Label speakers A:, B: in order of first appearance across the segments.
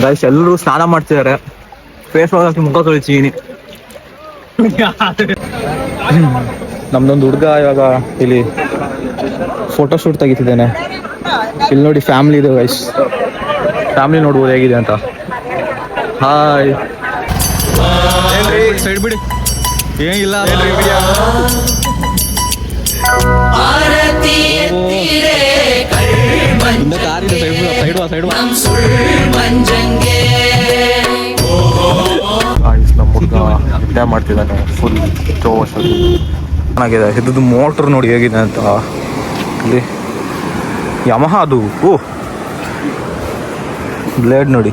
A: Guys ಎಲ್ಲರೂ ಸ್ನಾನ ಮಾಡ್ತಿದ್ದಾರೆ. ಫೇಸ್ ವಾಶ್ ಹಾಕಿ ಮುಖ ತೊಳಿತೀನಿ. ನಮ್ದೊಂದು ಹುಡುಗ ಇವಾಗ ಇಲ್ಲಿ ಫೋಟೋ ಶೂಟ್ ತೆಗಿತಿದ್ದೇನೆ. ಇಲ್ಲಿ ನೋಡಿ ಫ್ಯಾಮಿಲಿ ಇದೆ ಗೈಸ್. ಫ್ಯಾಮಿಲಿ ನೋಡ್ಬೋದು ಹೇಗಿದೆ ಅಂತ. ಹಾಯ್ ಸೈಡ್ ಬಿಡಿ, ಏನಿಲ್ಲ ನಮ್ಮ ಹುಡುಗ ನಿದ್ದೆ ಮಾಡ್ತಿದ್ದಾನೆ ಫುಲ್ ಜೋಶ್. ಚೆನ್ನಾಗಿದೆ. ಇದ್ದು ಮೋಟ್ರ್ ನೋಡಿ ಹೇಗಿದೆ ಅಂತ. ಇಲ್ಲಿ ಯಮಹ ಅದು. ಓ ಬ್ಲೇಡ್ ನೋಡಿ.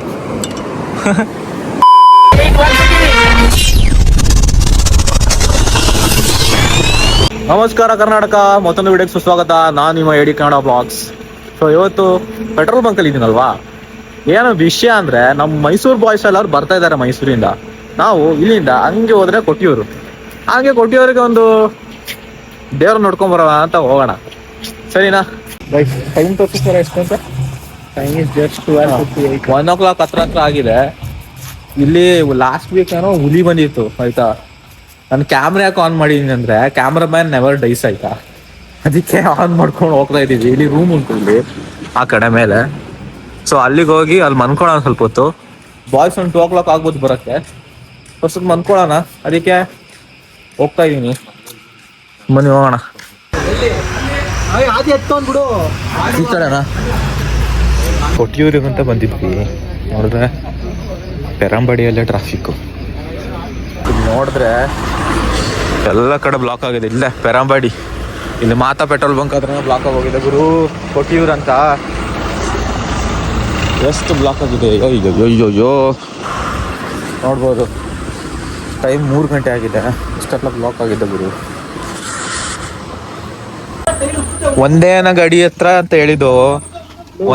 A: ನಮಸ್ಕಾರ ಕರ್ನಾಟಕ, ಮತ್ತೊಂದು ವಿಡಿಯೋಗೆ ಸುಸ್ವಾಗತ. ನಾನು ನಿಮ್ಮ ಎಡಿ ಕನ್ನಡ ಬ್ಲಾಗ್ಸ್. ಸೊ ಇವತ್ತು ಪೆಟ್ರೋಲ್ ಬಂಕಲ್ಲಿ ಇದ್ದೀನಲ್ವಾ. ಏನೋ ವಿಷಯ ಅಂದ್ರೆ ನಮ್ಮ ಮೈಸೂರು ಬಾಯ್ಸ್ ಎಲ್ಲರೂ ಬರ್ತಾ ಇದ್ದಾರೆ ಮೈಸೂರಿಂದ. ನಾವು ಇಲ್ಲಿಂದ ಹಂಗೆ ಹೋದ್ರೆ ಕೊಟ್ಟಿಯೂರು, ಹಂಗೆ ಕೊಟ್ಟಿಯೂರಿಗೆ ಒಂದು ದೇವ್ರ ನೋಡ್ಕೊಂಡ್ ಬರೋಣ ಅಂತ ಹೋಗೋಣ. ಸರಿನಾ? ಟೈಮ್ ತೋರಿಸ್ತಾರೆ ಎಷ್ಟು ಅಂತ? ಟೈಮ್ ಇಸ್ ಜಸ್ಟ್ 1 o'clock ಹತ್ರ ಆಗಿದೆ. ಇಲ್ಲಿ ಲಾಸ್ಟ್ ವೀಕ್ ಏನೋ ಹುಲಿ ಬಂದಿತ್ತು ಆಯ್ತಾ. ನಾನು ಕ್ಯಾಮ್ರಾ ಯಾಕೆ ಆನ್ ಮಾಡಿದೀನಿ ಅಂದ್ರೆ ಕ್ಯಾಮ್ರಾ ಮ್ಯಾನ್ ನೆವರ್ ಡೈಸ್ ಆಯ್ತಾ, ಅದಕ್ಕೆ ಆನ್ ಮಾಡ್ಕೊಂಡು ಹೋಗ್ತಾ ಇದ್ದೀವಿ. ಇಲ್ಲಿ ರೂಮ್ ಉಂಟು ಇಲ್ಲಿ ಆ ಕಡೆ ಮೇಲೆ. ಸೊ ಅಲ್ಲಿಗೆ ಹೋಗಿ ಅಲ್ಲಿ ಮನ್ಕೊಳ್ಳೋಣ ಸ್ವಲ್ಪ ಹೊತ್ತು. ಬಾಯ್ಸ್ ಒಂದು 2 o'clock ಆಗ್ಬೋದು ಬರೋಕ್ಕೆ. ಫಸ್ಟ್ ಮನ್ಕೊಳ್ಳೋಣ, ಅದಕ್ಕೆ ಹೋಗ್ತಾ ಇದ್ದೀನಿ. ಬನ್ನಿ ಹೋಗೋಣ. ಈ ಕಡೆನಾ ಕೊಟ್ಟಿಯೂರಿಗಂತ ಬಂದಿದ್ವಿ. ನೋಡಿದ್ರೆ ಪೆರಂಬಡಿಯಲ್ಲೇ ಟ್ರಾಫಿಕ್ಕು. ನೋಡಿದ್ರೆ ಎಲ್ಲ ಕಡೆ ಬ್ಲಾಕ್ ಆಗಿದೆ. ಇಲ್ಲೇ ಪೆರಂಬಡಿ, ಇಲ್ಲಿ ಮಾತಾ ಪೆಟ್ರೋಲ್ ಬಂಕ್ ಹತ್ರ ಬ್ಲಾಕ್ ಆಗೋಗಿದೆ ಗುರು. ಕೊಟ್ಟಿಯೂರು ಅಂತ ಎಷ್ಟು ಬ್ಲಾಕ್ ಆಗಿದೆ. ಅಯ್ಯೋ ನೋಡ್ಬೋದು. ಟೈಮ್ 3 ಗಂಟೆ ಆಗಿದೆ, ಇಷ್ಟೆಲ್ಲ ಬ್ಲಾಕ್ ಆಗಿದೆ ಗುರು. ಒಂದೇ ಗಾಡಿ ಹತ್ರ ಅಂತ ಹೇಳಿದ್ದು,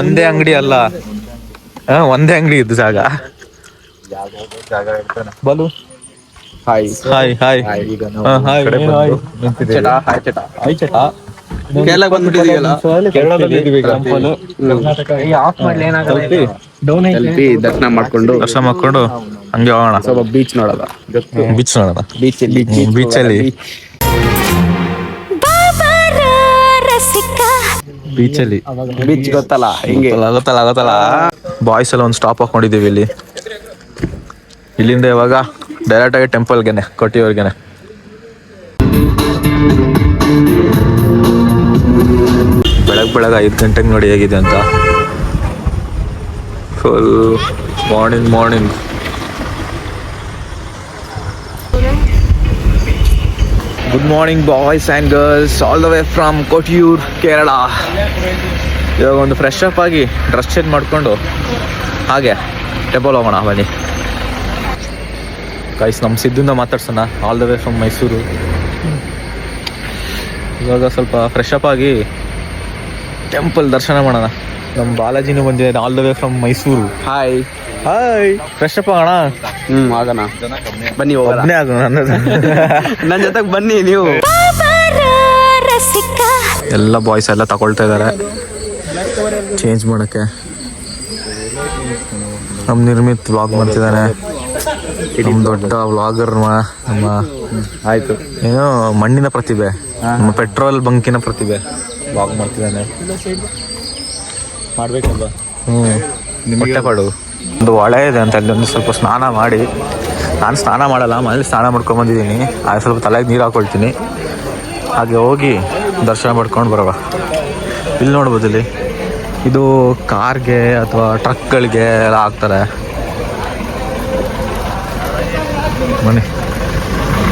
A: ಒಂದೇ ಅಂಗಡಿ ಅಲ್ಲ, ಒಂದೇ ಅಂಗಡಿ ಇದ್ದು ಜಾಗ ಬಲು. ಹಾಯ್ ಹಾಯ್ ಹಾಯ್
B: ದರ್ಶನ ಮಾಡ್ಕೊಂಡು
A: ಹಂಗೆ ಹೋಗೋಣ.
B: ಸ್ವಲ್ಪ ಬೀಚ್ ನೋಡೋಣ.
A: ಬೀಚಲ್ಲಿ
B: ಬೀಚ್ ಗೊತ್ತಲ್ಲ, ಹಿಂಗೆ
A: ಗೊತ್ತಲ್ಲ. ಬಾಯ್ಸ್ ಎಲ್ಲ ಒಂದು ಸ್ಟಾಪ್ ಹಾಕೊಂಡಿದ್ದೀವಿ ಇಲ್ಲಿ. ಇಲ್ಲಿಂದ ಇವಾಗ ಡೈರೆಕ್ಟ್ ಆಗಿ ಟೆಂಪಲ್ಗೆನೆ, ಕೊಟ್ಟಿಯೂರ್ಗೆನೆ. ಬೆಳಗ್ಗೆ 5 ಗಂಟೆಗೆ ನೋಡಿ ಹೇಗಿದೆ ಅಂತ. Full morning. Good morning boys and girls all the way from Kottiyoor, Kerala. ಇವಾಗ ಒಂದು ಫ್ರೆಶ್ ಅಪ್ ಆಗಿ ಡ್ರೆಸ್ ಚೇಂಜ್ ಮಾಡಿಕೊಂಡು ಹಾಗೆ ಟೆಂಪಲ್ ಹೋಗೋಣ. ಬನ್ನಿ ಗೈಸ್, ನಮ್ಮ ಸಿದ್ದಿಂದ ಮಾತಾಡ್ಸೋಣ. All the way from Mysuru. ಇವಾಗ ಸ್ವಲ್ಪ ಫ್ರೆಶ್ ಅಪ್ ಆಗಿ ಟೆಂಪಲ್ ದರ್ಶನ ಮಾಡೋಣ. ನಮ್ಮ ಬಾಲಾಜಿನೂ ಬಂದಿದೆ all the way from Mysuru. Hi fresh up ಆಗೋಣ.
B: ಆಗೋಣ ಬನ್ನಿ, ಒಬ್ಬನೇ
A: ಆಗೋಣ.
B: ನನ್ನ ಜೊತೆಗೆ ಬನ್ನಿ ನೀವು.
A: ಎಲ್ಲ ಬಾಯ್ಸ್ ಎಲ್ಲ ತಗೊಳ್ತಾ ಇದ್ದಾರೆ ಚೇಂಜ್ ಮಾಡೋಕ್ಕೆ. ನಮ್ಮ ನಿರ್ಮಿತ್ ವ್ಲಾಗ್ ಮಾಡ್ತಿದ್ದಾನೆ. ನಮ್ಮ ದೊಡ್ಡ ವ್ಲಾಗರ್ ನಮ್ಮ
B: ಆಯ್ತು
A: ಏನೋ ಮಣ್ಣಿನ ಪ್ರತಿಭೆ, ನಮ್ಮ ಪೆಟ್ರೋಲ್ ಬಂಕಿನ ಪ್ರತಿಭೆ ವ್ಲಾಗ್ ಮಾಡ್ತಿದ್ದಾನೆ. ಮಾಡ್ಬೇಕಲ್ವ? ಹೊಟ್ಟೆ ಪಾಡು. ಒಂದು ಹೊಳೆ ಇದೆ ಅಂತ, ಅಲ್ಲಿ ಒಂದು ಸ್ವಲ್ಪ ಸ್ನಾನ ಮಾಡಿ. ನಾನು ಸ್ನಾನ ಮಾಡಲ್ಲ, ಮನೇಲಿ ಸ್ನಾನ ಮಾಡ್ಕೊಂಬಂದಿದ್ದೀನಿ. ಅದು ಸ್ವಲ್ಪ ತಲೆಗೆ ನೀರು ಹಾಕೊಳ್ತೀನಿ, ಹಾಗೆ ಹೋಗಿ ದರ್ಶನ ಮಾಡ್ಕೊಂಡು ಬರುವ. ಇಲ್ಲಿ ನೋಡ್ಬೋದು, ಇಲ್ಲಿ ಇದು ಕಾರ್ಗೆ ಅಥವಾ ಟ್ರಕ್ಗಳಿಗೆ ಎಲ್ಲ ಹಾಕ್ತಾರೆ. ಬನ್ನಿ.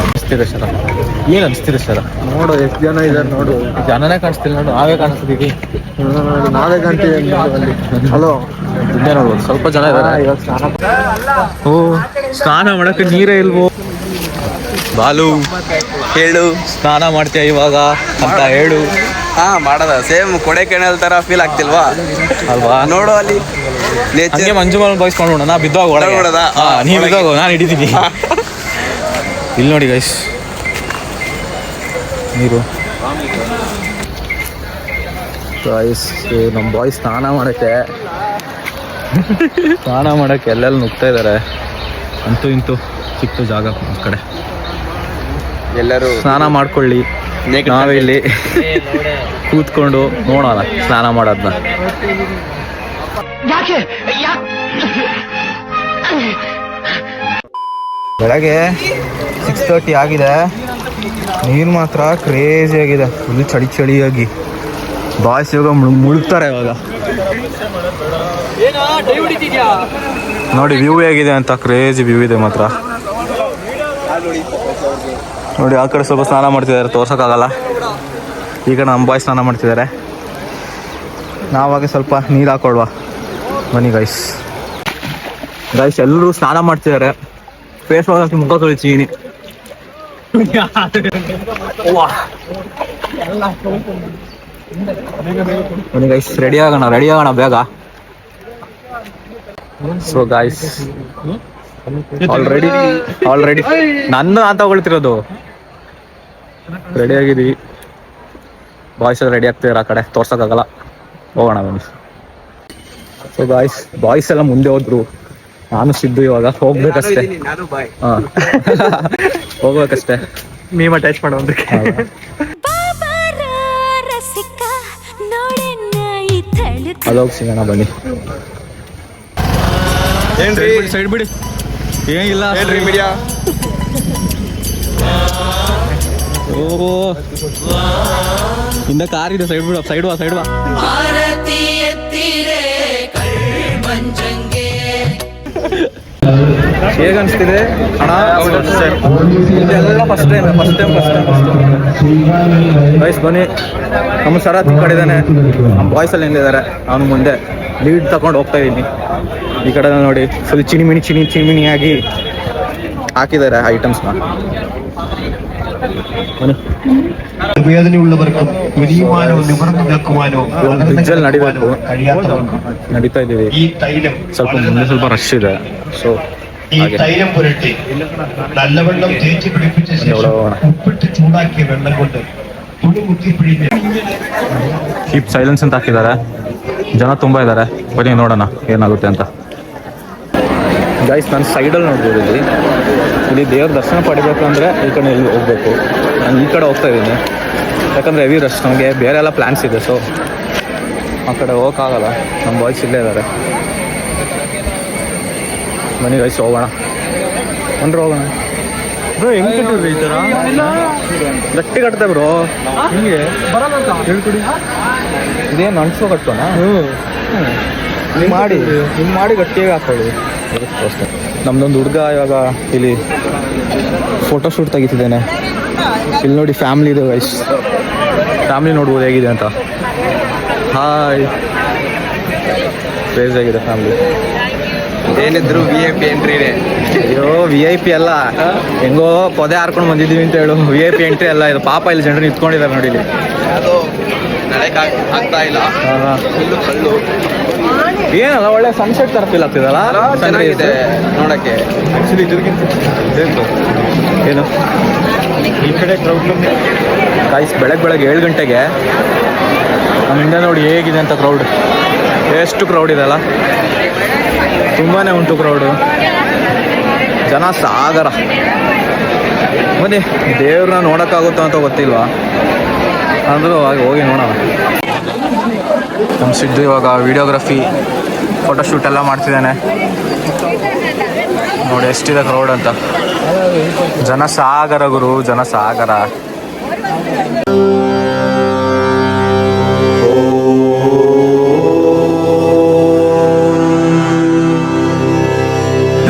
A: ಅನಿಸ್ತಿದೆ ಸರ, ಏನು ಅನಿಸ್ತಿದೆ ಸರ?
B: ನೋಡು ಎಷ್ಟು ಜನ ಇದ್ದಾರೆ ನೋಡು.
A: ಜನನೇ ಕಾಣಿಸ್ತಿಲ್ಲ ನೋಡು, ನಾವೇ ಕಾಣಿಸ್ತಿದ್ದೀವಿ.
B: ನಾವೇ ಕಾಣ್ತೀವಿ ಅಲ್ಲಿ. ಹಲೋ,
A: ಇಲ್ಲೇ ನೋಡ್ಬೋದು ಸ್ವಲ್ಪ ಜನ ಇದ್ದಾರೆ. ಓ, ಸ್ನಾನ ಮಾಡಕ್ಕೆ ನೀರೇ ಇಲ್ವೋ? ಬಾಲು ಹೇಳು, ಸ್ನಾನ ಮಾಡ್ತೀಯ ಇವಾಗ ಅಂತ ಹೇಳು.
B: ಮಾಡೋದ ಸೇಮ್ ಕೊಡೆಕೆನಲ್ ತರ ಫೀಲ್ ಆಗ್ತಿಲ್ವಾ
A: ಅಲ್ವಾ?
B: ನೋಡು ಅಲ್ಲಿ
A: ಹಂಗೆ ಮಂಜು ಮಲ್ ಬಗ್ಸ್ಕೊಂಡು ನಾ ಬಿದ್ದೋಗ ಒಳಗೆ. ನೀ ಬಿದ್ದೋಗು, ನಾನು ಹಿಡಿತೀನಿ. ಇಲ್ಲಿ ನೋಡಿ ಗೈಸ್, ನೀರು. ಗೈಸ್, ನಮ್ಮ ಬಾಯ್ಸ್ ಸ್ನಾನ ಮಾಡೋಕ್ಕೆ ಸ್ನಾನ ಮಾಡಕ್ಕೆ ಎಲ್ಲೆಲ್ಲಿ ನುಗ್ತಾ ಇದ್ದಾರೆ. ಅಂತೂ ಇಂತೂ ಸಿಕ್ತು ಜಾಗ ಆ ಕಡೆ.
B: ಎಲ್ಲರೂ
A: ಸ್ನಾನ ಮಾಡ್ಕೊಳ್ಳಿ, ನಾವಿಲ್ಲಿ ಕೂತ್ಕೊಂಡು ನೋಡೋಣ ಸ್ನಾನ ಮಾಡೋದನ್ನ. ಬೆಳಗ್ಗೆ 6:30 ಆಗಿದೆ. ನೀರು ಮಾತ್ರ ಕ್ರೇಜಿ ಆಗಿದೆ, ಫುಲ್ ಚಳಿಯಾಗಿ. ಬಾಯ್ಸ್ ಇವಾಗ ಮುಳುಗ್ತಾರೆ ಇವಾಗ. ನೋಡಿ ವ್ಯೂ ಹೇಗಿದೆ ಅಂತ, ಕ್ರೇಜಿ ವ್ಯೂ ಇದೆ ಮಾತ್ರ. ನೋಡಿ ಆ ಕಡೆ ಸ್ವಲ್ಪ ಸ್ನಾನ ಮಾಡ್ತಿದ್ದಾರೆ, ತೋರ್ಸೋಕ್ಕಾಗಲ್ಲ. ಈಗ ನಮ್ಮ ಬಾಯ್ ಸ್ನಾನ ಮಾಡ್ತಿದ್ದಾರೆ, ನಾವಾಗ ಸ್ವಲ್ಪ ನೀರು ಹಾಕೊಳ್ವಾ. ಬನ್ನಿ ಗೈಸ್ ಎಲ್ಲರೂ ಸ್ನಾನ ಮಾಡ್ತಿದ್ದಾರೆ. ಫೇಸ್ ವಾಶ್ ಹಾಕಿ ಮುಖ ತೊಳಿತೀನಿ. ಬನ್ನಿ ಗೈಸ್ ರೆಡಿ ಆಗೋಣ ಬೇಗ. ಸೊ ಗೈಸ್ ಆಲ್ರೆಡಿ ನನ್ನ ತಗೊಳ್ತಿರೋದು ರೆಡಿ ಆಗಿದ್ದೀವಿ. ಬಾಯ್ಸ್ ರೆಡಿ ಆಗ್ತಿದಾರೆ, ಆ ಕಡೆ ತೋರ್ಸೋಕ್ಕಾಗಲ್ಲ. ಹೋಗೋಣ ಬನ್ನಿ. ಸೊ ಬಾಯ್ಸ್ ಎಲ್ಲ ಮುಂದೆ ಹೋದ್ರು, ನಾನು ಸಿದ್ದು ಇವಾಗ ಹೋಗ್ಬೇಕಷ್ಟೇ. ಹೋಗ್ಬೇಕಷ್ಟೇ, ಮೀಮ್ ಅಟ್ಯಾಚ್ ಮಾಡೋದಕ್ಕೆ. ಅದೋಗಿ ಸಿಗೋಣ ಬನ್ನಿ. ಸೈಡ್ ಬಿಡಿ, ಏನಿಲ್ಲ
B: ಮೀಡಿಯಾ.
A: ಓ ಹಿಂದೆ ಕಾರ್ ಇದೆ, ಸೈಡ್ ಬಾ. ಹೇಗೆ ಅನಿಸ್ತಿದೆ ಅಣ್ಣ? ಇದೆಲ್ಲ ಫಸ್ಟ್ ಟೈಮ್ ಗೈಸ್. ಬನ್ನಿ, ನಮ್ಮ ಸರತ್ ಈ ಕಡೆ ಇದ್ದಾನೆ, ನಮ್ಮ ಬಾಯ್ಸ್ ಅಲ್ಲಿ ನಿಂತಿದ್ದಾರೆ. ಅವನು ಮುಂದೆ ಲೀಡ್ ತಗೊಂಡು ಹೋಗ್ತಾ ಇದ್ದೀನಿ. ಈ ಕಡೆ ನೋಡಿ ಫುಲ್ ಚಿಣಿಮಿಣಿಯಾಗಿ ಹಾಕಿದ್ದಾರೆ ಐಟಮ್ಸ್ನ.
C: വേദന ഉള്ളവർക്കും കുനിയുവാനോ നിവർന്നു നിൽക്കുവാനോ
A: ನಡೀತಾ ಇದ್ದೀವಿ.
C: ഈ തൈലം
A: ಸ್ವಲ್ಪ ರಶ್ ಇದೆ. ಸೊ
C: ഈ തൈലം പുരട്ടി നല്ലവണ്ണം തേച്ച് പിടിപ്പിച്ച ശേഷം ഉപ്പിട്ട് ചൂടാക്കിയ വെള്ളം കൊണ്ട് തുണി മുക്കി പിഴിഞ്ഞ്
A: ಕೀಪ್ ಸೈಲೆನ್ಸ್ ಅಂತ ಹಾಕಿದ್ದಾರೆ. ಜನ ತುಂಬಾ ಇದ್ದಾರೆ, ಬನ್ನಿ ನೋಡೋಣ ಏನಾಗುತ್ತೆ ಅಂತ. ಗೈಸ್ ನಾನು ಸೈಡಲ್ಲಿ ನೋಡ್ಬೋದು, ಇಲ್ಲಿ ದೇವ್ರ ದರ್ಶನ ಪಡಿಬೇಕು ಅಂದರೆ ಈ ಕಡೆ ಇಲ್ಲಿ ಹೋಗ್ಬೇಕು. ನಾನು ಈ ಕಡೆ ಹೋಗ್ತಾ ಇದ್ದೀನಿ, ಯಾಕಂದರೆ ಹೆವಿ ರಶ್. ನಮಗೆ ಬೇರೆ ಎಲ್ಲ ಪ್ಲ್ಯಾನ್ಸ್ ಇದೆ, ಸೊ ಆ ಕಡೆ ಹೋಗೋಕ್ಕಾಗಲ್ಲ. ನಮ್ಮ ಬಾಯ್ಸ್ ಇಲ್ಲೇ ಇದ್ದಾರೆ. ಬನ್ನಿ ಗೈಸ್ ಹೋಗೋಣ. ಹೋಗೋಣ ಬ್ರೋ. ಹೆಂಗೆ ಕಟ್ಟಿದ್ರಿ ಈ ಥರ? ಗಟ್ಟಿ ಕಟ್ತೆ ಬ್ರೋ. ಹಿಂಗೆ ಹೇಳ್ಕೊಡಿ. ಇದೇನು ಅನ್ಸೋ ಕಟ್ಟೋಣ? ಹಿಂಗೆ ಮಾಡಿ ಗಟ್ಟಿಯಾಗಿ ಹಾಕೊಳ್ಳಿ. ನಮ್ದೊಂದು ಹುಡುಗ ಇವಾಗ ಇಲ್ಲಿ ಫೋಟೋಶೂಟ್ ತೆಗಿತಿದ್ದೇನೆ. ಇಲ್ಲಿ ನೋಡಿ ಫ್ಯಾಮ್ಲಿ ಇದೆ ಗೈಸ್, ಫ್ಯಾಮ್ಲಿ ನೋಡ್ಬೋದು ಹೇಗಿದೆ ಅಂತ. ಹಾಯ್, ಕ್ರೇಜ್ ಆಗಿದೆ ಫ್ಯಾಮ್ಲಿ.
B: ಏನಿದ್ರು VIP ಎಂಟ್ರಿ ಇದೆ.
A: ಅಯ್ಯೋ VIP ಅಲ್ಲ, ಹೆಂಗೋ ಪೊದೆ ಹಾರ್ಕೊಂಡು ಬಂದಿದ್ದೀವಿ ಅಂತ ಹೇಳು. VIP ಎಂಟ್ರಿ ಅಲ್ಲ ಇದು. ಪಾಪ ಇಲ್ಲಿ ಜನರು ನಿಂತ್ಕೊಂಡಿದ್ದಾರೆ ನೋಡಿ ಇಲ್ಲಿ.
B: ಅದು ನಡೆಯಕ್ಕೆ ಆಗ್ತಾ ಇಲ್ಲ, ಫುಲ್ಲು ಕಲ್ಲು.
A: ಏನಲ್ಲ ಒಳ್ಳೆ ಸನ್ಸೆಟ್ ತರ ಫೀಲ್ ಆಗ್ತಿದಲ್ಲ,
B: ಚೆನ್ನಾಗಿದೆ ನೋಡಕ್ಕೆ.
A: ಆಕ್ಚುಲಿ ಇದ್ರಿಗಿಂತ ಏನು ಈ ಕಡೆ ಕ್ರೌಡ್ ಗೈಸ್. ಬೆಳಗ್ಗೆ 7 ಗಂಟೆಗೆ ನಮ್ಮಿಂದ ನೋಡಿ ಹೇಗಿದೆ ಅಂತ ಕ್ರೌಡ್. ಎಷ್ಟು ಕ್ರೌಡ್ ಇದೆಲ್ಲ, ತುಂಬಾ ಉಂಟು ಕ್ರೌಡು, ಜನ ಸಾಗರ. ಬನ್ನಿ, ದೇವ್ರನ್ನ ನೋಡೋಕ್ಕಾಗುತ್ತೋ ಅಂತ ಗೊತ್ತಿಲ್ವಾ, ಅಂದರೂ ಹೋಗಿ ನೋಡೋಣ. ನಮ್ಮ ಸಿದ್ದು ಇವಾಗ ವಿಡಿಯೋಗ್ರಫಿ ಫೋಟೋಶೂಟ್ ಎಲ್ಲ ಮಾಡ್ತಿದ್ದಾನೆ. ನೋಡಿ ಎಷ್ಟಿದೆ ಕ್ರೌಡ್ ಅಂತ. ಜನ ಸಾಗರ ಗುರು, ಜನ ಸಾಗರ.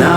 D: Na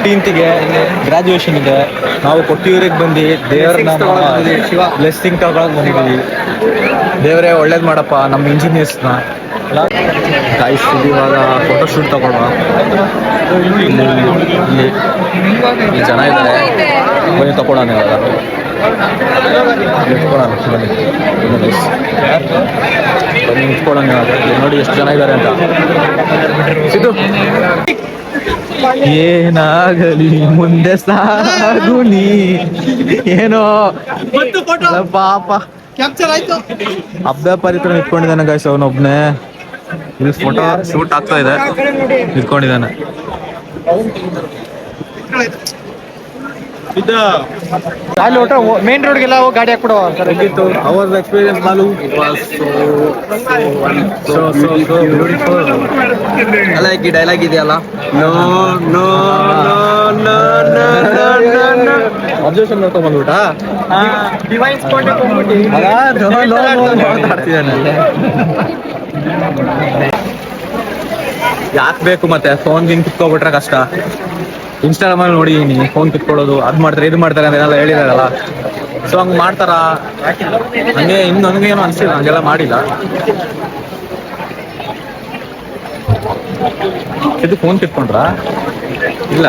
A: 15ಗೆ ಗ್ರಾಜುಯೇಷನ್ ಇದೆ. ನಾವು ಕೊಟ್ಟಿಯೂರಿಗೆ ಬಂದು ದೇವರ ಬ್ಲೆಸ್ಸಿಂಗ್ ತಗೊಳಕ್ ಬಂದಿದ್ದೀವಿ. ದೇವರೇ ಒಳ್ಳೇದು ಮಾಡಪ್ಪ ನಮ್ಮ ಇಂಜಿನಿಯರ್ಸ್ನ. ಗಾಯ್ಸ್ ಇವಾಗ ಫೋಟೋ ಶೂಟ್ ತಗೊಳ್ಳುವ. ಇಲ್ಲಿ ಜನ ಇದ್ದಾರೆ, ಬನ್ನಿ ತಗೊಳ್ಳೋಣ ಇವಾಗ. ಬನ್ನಿ ನಿಂತ್ಕೊಳ್ಳೋಣ ಇವಾಗ. ನೋಡಿ ಎಷ್ಟು ಜನ ಇದ್ದಾರೆ ಅಂತ. ಸಿದ್ದು ಏನಾಗಲಿ ಮುಂದೆ ಸಾಗುನಿ ಏನೋ ಪಾಪ ಹಬ್ಬ ಪರಿತರ ನಿಂತ್ಕೊಂಡಿದ್ದಾನೆ ಗಾಯ್ಸ್. ಅವನೊಬ್ನೇ ಇಲ್ಲಿ ಫೋಟೋ ಶೂಟ್ ಆಗ್ತಾ ಇದೆ, ನಿಂತ್ಕೊಂಡಿದ್ದಾನೆ.
D: ಮೇನ್ ರೋಡ್ಗೆಲ್ಲ ಗಾಡಿ ಹಾಕ್ಬಿಡುವ.
A: ಅವರ್ ಎಕ್ಸ್ಪೀರಿಯನ್ಸ್ ಮಾಲು
B: ಡೈಲಾಗ್ ಇದೆಯಲ್ಲ, ನೋ ನೋ ನೋ
A: ಅಬ್ಸರ್ವೇಷನ್ ಮಾಡ್ಕೊಂಡ್ ಬಂದ್ಬಿಟ್ಟ.
D: ಡಿವೈನ್ಸ್ ಕೋಟೆ ಹೋಗ್ಬಿಟ್ಟು
A: ಯಾಕೆ ಬೇಕು ಮತ್ತೆ ಫೋನ್ ಗಿಂಗ್ ಕಿತ್ಕೊಬಿಟ್ರೆ ಕಷ್ಟ. ಇನ್ಸ್ಟಾಗ್ರಾಮ್ ಅಲ್ಲಿ ನೋಡಿದೀನಿ ಫೋನ್ ಕಿತ್ಕೊಳ್ಳೋದು, ಅದ್ ಮಾಡ್ತಾರೆ ಇದು ಮಾಡ್ತಾರೆ ಅಂತೆಲ್ಲ ಹೇಳಿದಾರಲ್ಲ. ಸೊ ಹಂಗ್ ಮಾಡ್ತಾರ ಹಂಗೆ. ಇನ್ನು ನನಗೇನು ಅನ್ಸಿಲ್ಲ, ಹಂಗೆಲ್ಲ ಮಾಡಿಲ್ಲ. ಇದು ಫೋನ್ ಕಿತ್ಕೊಂಡ್ರ ಇಲ್ಲ.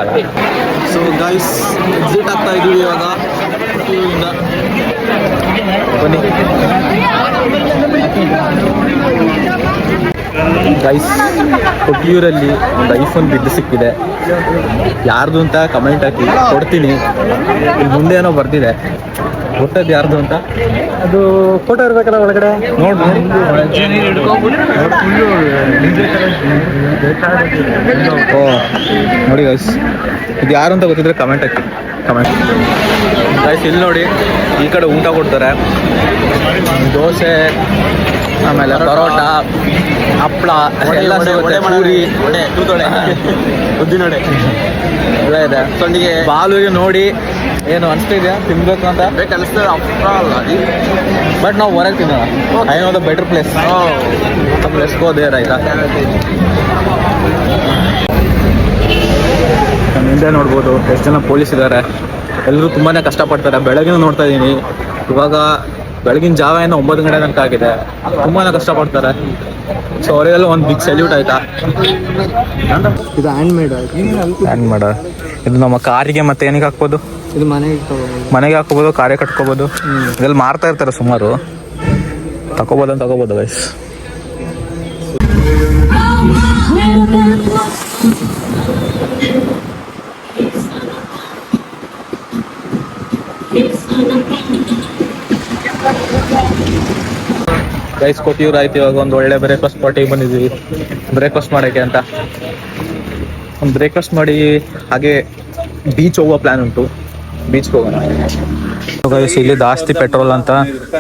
A: ಸೊ ಗೈಸ್ ಎಕ್ಸಿಟ್ ಆಗ್ತಾ ಇದೀವಿ ಇವಾಗ ಬನ್ನಿ. ಗೈಸ್ ಕೊಟ್ಟಿಯೂರಲ್ಲಿ ಒಂದು ಐಫೋನ್ ಬಿದ್ದು ಸಿಕ್ಕಿದೆ. ಯಾರ್ದು ಅಂತ ಕಮೆಂಟ್ ಹಾಕಿ ಕೊಡ್ತೀನಿ. ಇಲ್ಲಿ ಮುಂದೆ ಏನೋ ಬರ್ದಿದೆ, ಗೊತ್ತದ್ದು ಯಾರ್ದು ಅಂತ.
D: ಅದು ಫೋಟೋ ಇರ್ಬೇಕಲ್ಲ ಒಳಗಡೆ.
A: ಓ ನೋಡಿ ಗೈಸ್, ಇದು ಯಾರು ಅಂತ ಗೊತ್ತಿದ್ರೆ ಕಮೆಂಟ್ ಹಾಕಿ. ಗೈಸ್ ಇಲ್ಲಿ ನೋಡಿ, ಈ ಕಡೆ ಊಟ ಕೊಡ್ತಾರೆ. ದೋಸೆ, ಆಮೇಲೆ ಪರೋಟ, ಹಪ್ಪಳ ಎಲ್ಲ ಸಿಗುತ್ತೆ. ಪೂರಿ, ಉದ್ದಿನೊಡೆ ಎಲ್ಲ ಇದೆ.
B: ಸೊಂಡಿಗೆ
A: ಬಾಲುಗೆ ನೋಡಿ ಏನು ಅನಿಸ್ತಿದ್ಯಾ ತಿನ್ಬೇಕು ಅಂತ? ಬಟ್ ನಾವು ಹೊರಗೆ ತಿನ್ನೋಣ. I know the better place. Let's go there. ಆಯ್ತಾ, ನಮ್ಮ ಹಿಂದೆ ನೋಡ್ಬೋದು ಎಷ್ಟು ಜನ ಪೊಲೀಸ್ ಇದ್ದಾರೆ. ಎಲ್ಲರೂ ತುಂಬಾನೇ ಕಷ್ಟಪಡ್ತಾರೆ. ಬೆಳಗಿನ ನೋಡ್ತಾ ಇದ್ದೀನಿ, ಇವಾಗ ಬೆಳಗಿನ ಜಾವ ಏನೋ 9 ಗಂಟೆ ತನಕ ಆಗಿದೆ. ತುಂಬಾನೇ ಕಷ್ಟಪಡ್ತಾರೆ. ಸೊ ಅವರಿಗೆಲ್ಲ ಒಂದು ಬಿಗ್ ಸೆಲ್ಯೂಟ್. ಆಯ್ತಾ,
D: ಇದು ಹ್ಯಾಂಡ್ ಮೇಡ್.
A: ಹ್ಯಾಂಗ್ ಮಾಡ. ಇದು ನಮ್ಮ ಕಾರಿಗೆ ಮತ್ತೆ ಏನಿಗೆ ಹಾಕ್ಬೋದು?
D: ಇದು
A: ಮನೆಗೆ ಹಾಕೋಬೋದು, ಕಾರೇ ಕಟ್ಕೋಬೋದು. ಇದೆಲ್ಲ ಮಾರ್ತಾ ಇರ್ತಾರೆ ಸುಮಾರು. ತಗೋಬೋದು ಗೈಸ್. ಗೈಸ್ ಕೊಟ್ಟಿಯೂರು ಆಯ್ತು. ಇವಾಗ ಒಂದು ಒಳ್ಳೆ ಬ್ರೇಕ್ಫಾಸ್ಟ್ ಪಾರ್ಟಿಗೆ ಬಂದಿದ್ದೀವಿ, ಬ್ರೇಕ್ಫಾಸ್ಟ್ ಮಾಡೋಕ್ಕೆ ಅಂತ. ಒಂದು ಬ್ರೇಕ್ಫಾಸ್ಟ್ ಮಾಡಿ ಹಾಗೆ ಬೀಚ್ ಹೋಗೋ ಪ್ಲಾನ್ ಉಂಟು. ಬೀಚ್ಗೆ ಹೋಗೋಣ. ಗೈಸ್ ಇಲ್ಲಿ ಜಾಸ್ತಿ ಪೆಟ್ರೋಲ್ ಅಂತ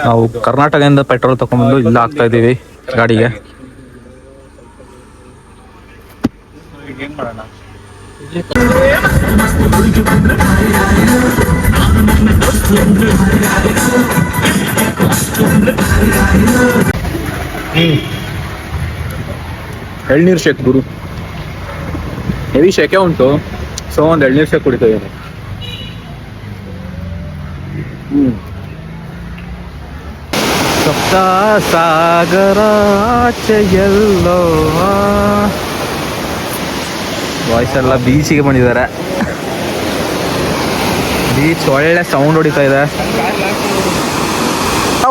A: ನಾವು ಕರ್ನಾಟಕದಿಂದ ಪೆಟ್ರೋಲ್ ತಗೊಂಡ್ಬಂದು ಇಲ್ಲ ಹಾಕ್ತಾ ಇದ್ದೀವಿ ಗಾಡಿಗೆ. ಏನ್ ಮಾಡೋಣ? ಎಳ್ನೀರು ಶೇಕ್ ಗುರು, ಹೆವಿ ಶೇಕೆ ಉಂಟು. ಸೊ ಒಂದು ಎಳ್ನೀರು ಶೇಕ್ ಕುಡಿತಾ ಇದ್ದೀನಿ. ಸಪ್ತ ಸಾಗರಾಚೆಯಲ್ಲೋ ಬಾಯ್ಸ್ ಎಲ್ಲ ಬೀಚಿಗೆ ಬಂದಿದ್ದಾರೆ. ಬೀಚ್ ಒಳ್ಳೆ ಸೌಂಡ್ ಹೊಡಿತಾ ಇದೆ.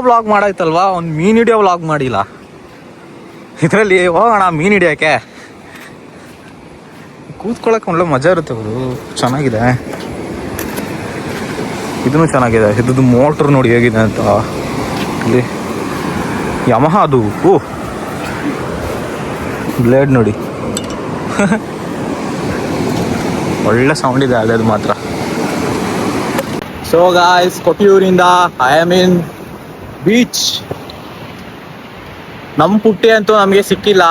A: ವ್ಲಾಗ್ ಮಾಡಾಯ್ತಲ್ವಾ, ಒಂದು ಮೀನ್ ಹಿಡಿಯೋ ವ್ಲಾಗ್ ಮಾಡಿಲ್ಲ. ಇದರಲ್ಲಿ ಹೋಗೋಣ ಮೀನ್ ಹಿಡಿಯೋಕ್ಕೆ. ಕೂತ್ಕೊಳ್ಳೋಕೆ ಒಳ್ಳೆ ಮಜಾ ಇರುತ್ತೆ ಗುರು, ಚೆನ್ನಾಗಿದೆ. ಇದನ್ನು ಚೆನ್ನಾಗಿದೆ. ಇದ್ದು ಮೋಟ್ರ್ ನೋಡಿ ಹೇಗಿದೆ ಅಂತ. ಇಲ್ಲಿ ಯಮಹ ಅದು. ಓ ಬ್ಲೇಡ್ ನೋಡಿ ಒಳ್ಳೆ ಸೌಂಡ್ ಇದೆ ಅಲ್ಲದು ಮಾತ್ರ. ಸೊ ಗಾಯ್ಸ್ ಕೊಟ್ಟಿಯೂರಿಂದ ಐ ಆಮ್ ಇನ್ ಬೀಚ್. ನಮ್ಮ ಪುಟ್ಟಿ ಅಂತೂ ನಮಗೆ ಸಿಕ್ಕಿಲ್ಲ,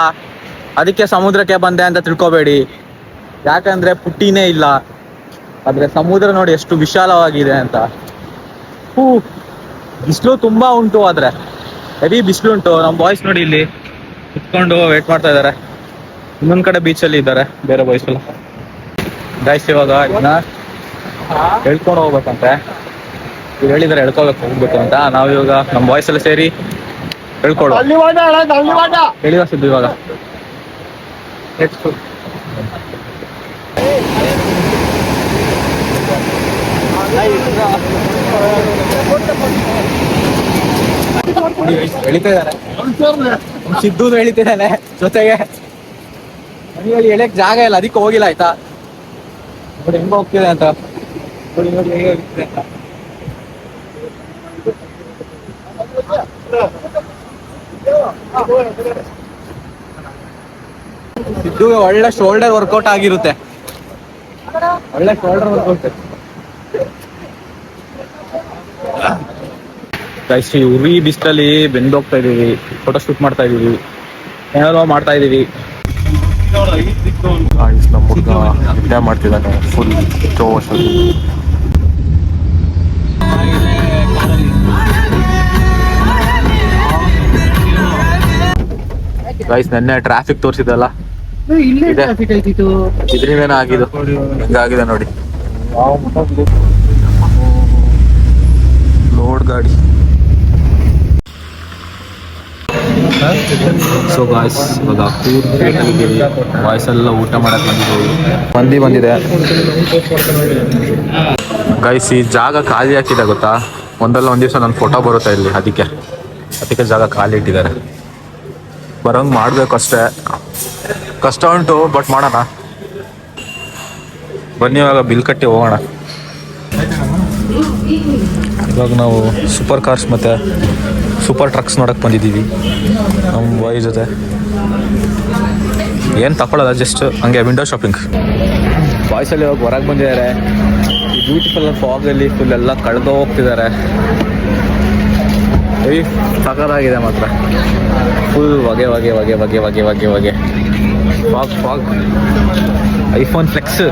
A: ಅದಕ್ಕೆ ಸಮುದ್ರಕ್ಕೆ ಬಂದೆ ಅಂತ ತಿಳ್ಕೊಬೇಡಿ. ಯಾಕಂದ್ರೆ ಪುಟ್ಟಿನೇ ಇಲ್ಲ. ಆದ್ರೆ ಸಮುದ್ರ ನೋಡಿ ಎಷ್ಟು ವಿಶಾಲವಾಗಿದೆ ಅಂತ. ಬಿಸಿಲು ತುಂಬಾ ಉಂಟು, ಆದ್ರೆ ಹೆವಿ ಬಿಸಿಲು ಉಂಟು. ನಮ್ಮ ಬಾಯ್ಸ್ ನೋಡಿ ಇಲ್ಲಿ ಕುತ್ಕೊಂಡು ವೇಟ್ ಮಾಡ್ತಾ ಇದ್ದಾರೆ. ಇನ್ನೊಂದ್ ಕಡೆ ಬೀಚಲ್ಲಿ ಇದ್ದಾರೆ ಬೇರೆ ಬಾಯ್ಸ್ ಎಲ್ಲ. ಗೈಸ್ ಇವಾಗ ಇದನ್ನ ಹೇಳ್ಕೊಂಡು ಹೋಗ್ಬೇಕಂತೆ. ಇವ್ರು ಹೇಳಿದಾರೆ ಹೇಳ್ಕೊಬೇಕು ಹೋಗ್ಬೇಕು ಅಂತ. ನಾವು ಇವಾಗ ನಮ್ಮ ಬಾಯ್ಸ್ ಎಲ್ಲ ಸೇರಿ ಹೇಳ್ಕೊಳ್ಳೋ ಹೇಳಿದ ಸಿದ್ದು ಇವಾಗ. ಎಳಿತಾ ಇದಾರೆ ಸಿದ್ದು ಎಳಿತಿದ್ದಾನೆ ಜೊತೆಗೆ. ಮನೆಯಲ್ಲಿ ಎಳೆಯಕ್ ಜಾಗ ಇಲ್ಲ, ಅದಕ್ಕೆ ಹೋಗಿಲ್ಲ ಆಯ್ತಾ. ನೋಡಿ ಹೆಂಗ ಹೋಗ್ತಿದೆ ಅಂತ, ನೋಡಿ ನೋಡಿ ಹೇಗೆ ಹೋಗ್ತಿದೆ ಅಂತ. ಸಿದ್ದುಗೆ ಒಳ್ಳೆ ಶೋಲ್ಡರ್ ವರ್ಕೌಟ್ ಆಗಿರುತ್ತೆ, ಒಳ್ಳೆ ಶೋಲ್ಡರ್ ವರ್ಕೌಟ್. ಗೈಸ್ ಈ ಉರಿ ಬಿಸಿಲಲ್ಲಿ ಬೆಂದೋಗ್ತಾ ಇದೀವಿ, ಫೋಟೋ ಶೂಟ್ ಮಾಡ್ತಾ ಇದೀವಿ, ಏನಾದ್ರು ಮಾಡ್ತಾ ಇದೀವಿ. ನಮ್ಮ ಹುಡುಗ ನಿದ್ದೆ ಮಾಡ್ತಿದ್ದಾನೆ ಫುಲ್ ಜೋಶ್. ಗೈಸ್ ನೆನ್ನೆ ಟ್ರಾಫಿಕ್ ತೋರಿಸಿದಲ್ಲ, ಇದರಿಂದೇನ ಆಗಿದ್ದು, ಹಿಂಗಾಗಿದೆ ನೋಡಿ. ಲೋಡ್ ಗಾಡಿ. ಸೊ ಗಾಯ್ಸ್ ಇವಾಗ ಬಾಯ್ಸ್ ಎಲ್ಲ ಊಟ ಮಾಡಕ್ ಬಂದಿದೆ. ಗೈಸ್ ಈ ಜಾಗ ಖಾಲಿ ಹಾಕಿದೆ ಗೊತ್ತಾ, ಒಂದಲ್ಲ ಒಂದ್ ದಿವಸ ನನ್ನ ಫೋಟೋ ಬರುತ್ತೆ ಇಲ್ಲಿ, ಅದಕ್ಕೆ ಜಾಗ ಖಾಲಿ ಇಟ್ಟಿದ್ದಾರೆ. ಬರೋಂಗ್ ಮಾಡ್ಬೇಕು ಅಷ್ಟೇ, ಕಷ್ಟ ಉಂಟು ಬಟ್ ಮಾಡೋಣ. ಬನ್ನಿ ಇವಾಗ ಬಿಲ್ ಕಟ್ಟಿ ಹೋಗೋಣ. ಇವಾಗ ನಾವು ಸೂಪರ್ ಕಾರ್ಸ್ ಮತ್ತು ಸೂಪರ್ ಟ್ರಕ್ಸ್ ನೋಡಕ್ಕೆ ಬಂದಿದ್ದೀವಿ ನಮ್ಮ ಬಾಯ್ ಜೊತೆ. ಏನು ತಗೊಳ್ಳೋದ, ಜಸ್ಟ್ ಹಂಗೆ ವಿಂಡೋ ಶಾಪಿಂಗ್. ಬಾಯ್ಸಲ್ಲಿ ಇವಾಗ ಹೊರಗೆ ಬಂದಿದ್ದಾರೆ. ಈ ಬ್ಯೂಟಿಫುಲ್ ಫಾಗಲ್ಲಿ ಫುಲ್ ಎಲ್ಲ ಕಳೆದು ಹೋಗ್ತಿದ್ದಾರೆ. ಸಖತ್ತಾಗಿದೆ ಮಾತ್ರ, ಫುಲ್ ಹೊಗೆ ಹೊಗೆ ಹೊಗೆ ಹೊಗೆ ಹೊಗೆ ಹೊಗೆ ಹೊಗೆ. Fog iPhone flex.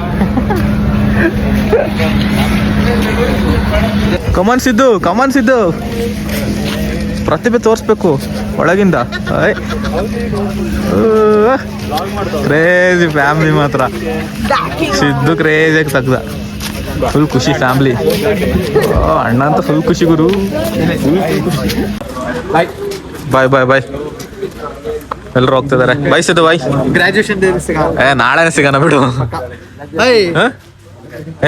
A: Come on Siddu ಪ್ರತಿಭೆ ತೋರಿಸ್ಬೇಕು ಒಳಗಿಂದ. ಕ್ರೇಜಿ ಫ್ಯಾಮಿಲಿ ಮಾತ್ರ, ಸಿದ್ದು ಕ್ರೇಜಿಯಾಗಿ ತೆಗ್ದ. ಫುಲ್ ಖುಷಿ ಫ್ಯಾಮಿಲಿ. ಅಣ್ಣ ಅಂತ ಫುಲ್ ಖುಷಿ ಗುರು. ಬಾಯ್ ಎಲ್ಲರೂ ಹೋಗ್ತಿದ್ದಾರೆ. ಬಾಯ್ ಸಿದ್ದು ಬಾಯ್.
D: ಗ್ರಾಜುಯೇಷನ್
A: ನಾಳೆನೇ ಸಿಗೋಣ ಬಿಡು.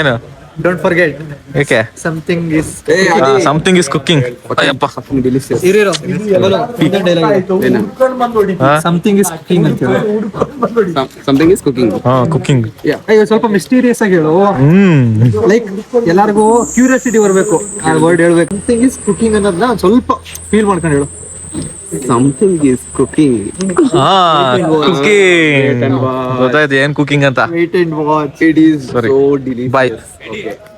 A: ಏನು
D: ಡೋಂಟ್ ಫರ್ಗೆಟ್,
A: ಏಕೆ
D: something
A: is cooking. Ayyappa
D: something is cooking ಅಂತ ಹೇಳು.
B: Something is cooking.
A: ಕುಕಿಂಗ್.
D: ಅಯ್ಯೋ ಸ್ವಲ್ಪ ಮಿಸ್ಟೀರಿಯಸ್ ಆಗಿ ಹೇಳು. ಲೈಕ್ ಎಲ್ಲಾರ್ಗು ಕ್ಯೂರಿಯಾಸಿಟಿ ಬರ್ಬೇಕು, ಆ ವರ್ಡ್ ಹೇಳ್ಬೇಕು. ಸಮಥಿಂಗ್ ಇಸ್ ಕುಕಿಂಗ್ ಅನ್ನೋದನ್ನ ಸ್ವಲ್ಪ ಫೀಲ್ ಮಾಡ್ಕೊಂಡು ಹೇಳು.
B: Something is cooking.
A: ಕುಕಿಂಗ್ ಗೊತ್ತಾಯ್ತು ಏನ್ ಕುಕಿಂಗ್ ಅಂತ.
D: Wait and watch.
B: It is
A: Sorry.
B: So delicious.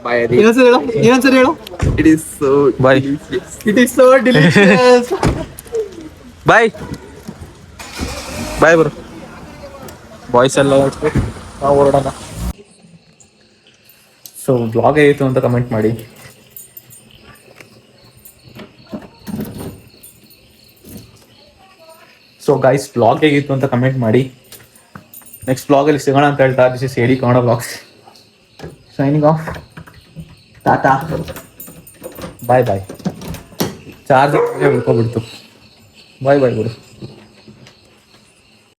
A: ಬಾಯ್
D: ಇನ್ನೊಂದ್ಸರಿ ಹೇಳು.
B: ಇಟ್ ಈಸ್ ಸೋ
A: ಬಾಯ್
D: ಇಟ್ ಈಸ್ ಸೋ ಡಿಲಿಷಿಯಸ್.
A: ಬಾಯ್ ಬರು. ಬಾಯ್ಸ್ ಎಲ್ಲ ನಾವು ಹೊರಡೋಣ. ಸೊ ಬ್ಲಾಗ್ ಹೇಗಿತ್ತು ಅಂತ ಕಮೆಂಟ್ ಮಾಡಿ. ಸೊ ಗೈಸ್ ಬ್ಲಾಗ್ ಹೇಗಿತ್ತು ಅಂತ ಕಮೆಂಟ್ ಮಾಡಿ. ನೆಕ್ಸ್ಟ್ ಬ್ಲಾಗಲ್ಲಿ ಸಿಗೋಣ ಅಂತ ಹೇಳ್ತಾ, this is AD Kannada blogs signing off. Tata bye. Charge ಉಳ್ಕೊಬಿಡ್ತು. ಬಾಯ್ ಬಿಡು.